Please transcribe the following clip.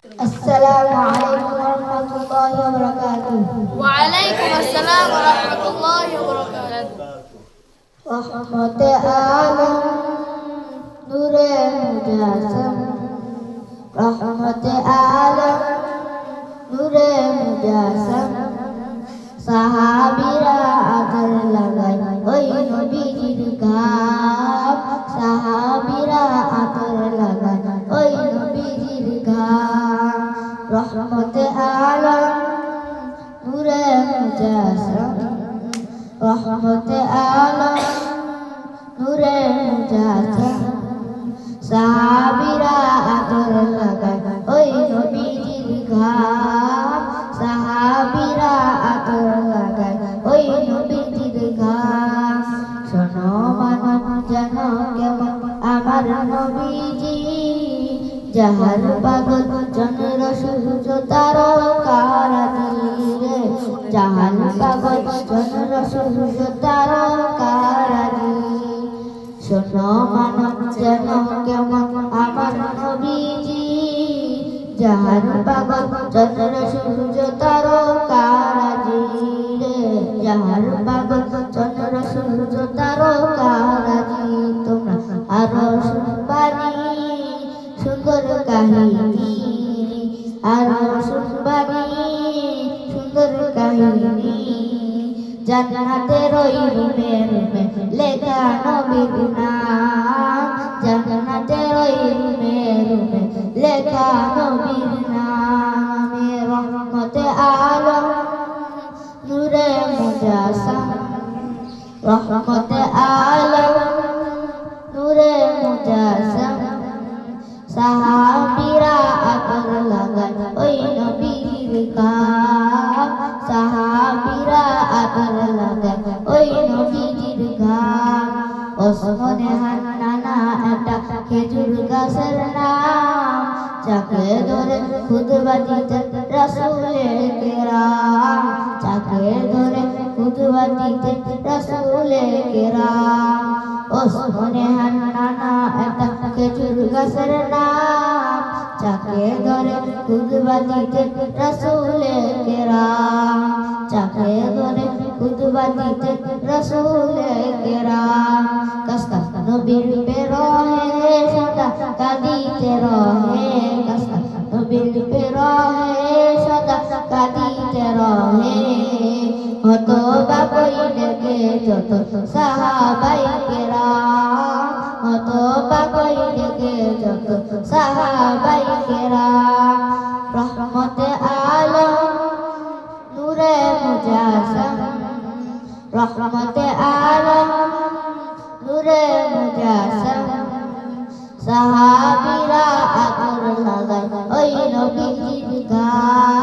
আসসালামু আলাইকুম ওয়া রাহমাতুল্লাহি ওয়া বারাকাতুহু। ওয়ালাইকুম আসসালাম ওয়া রাহমাতুল্লাহি ওয়া বারাকাতুহু। রহমতে আলম নূরে মুজাসসাম, রহমতে আলম নূরে মুজাসসাম, সাহাবীরা আদর লাগায় ওই নবীজির গাম, সাহাবীরা আদর লাগায় ওই নবীজির গাম। রহমতে আলম নূরে মুজাসসাম, রহমতে আলম নূরে মুজাসসাম, সাহাবীরা আদর লাগায় ওই নবীজির গাম, সাহাবীরা আদর লাগায় ওই নবীজির গাম। শোনো মানব জানো কেমন আমার নবীজি, যাহার পাগল চন্দ্র সূর্য তারকারাজি রে, যাহার পাগল চন্দ্র সূর্য তারকারাজি। শোনো মানব যেন কেমন আমার নবীজি, যাহার পাগল চন্দ্র সূর্য তারকারাজি রে, যাহার পাগল চন্দ্র সূর্য তারকারাজি। তোমরা আরো শুনবানি সুন্দর কাহিনী, আরো শুনবানি সুন্দর কাহিনী, জান্নাতের ওই রুমে রুমে লেখা নবীর নাম, জান্নাতের ওই রুমে রুমে লেখা নবীর নাম। রহমতে আলম নূরে মুজাসসাম, রহমতে আলম নূরে মুজাসসাম, সাহাবীরা আদর লাগায় ওই নবীর গাম, সাহাবীরা আদর লাগায় ওই নবীর গাম। ওসমানে হান্নানা একটা খেজুর গাছের নাম, যাকে ধরে খুতবা দিতেন রাসূলে কেরাম, যাকে ধরে খুতবা দিতেন রাসূলে কেরাম। ওসমানে হান্নানা একটা খেজুর গাছের নাম, যাকে ধরে খুতবা দিতেন রাসূলে কেরাম, যাকে ধরে খুতবা দিতেন রাসূলে কেরাম। কাসকা নবীর পেরহে সদা কাঁদিতে রহে, কাসকা নবীর পেরহে সদা কাঁদিতে রহে। হতবা কইলেকে যত সাহাবায়ে কেরাম, হতবা কইলেকে যত সাহাবায়ে কেরাম। রহমতে আলম নূরে মুজাসসাম, রহমতে আলম নূরে মুজাসসাম, সাহাবীরা আদর লাগায় ওই নবীজির গাম,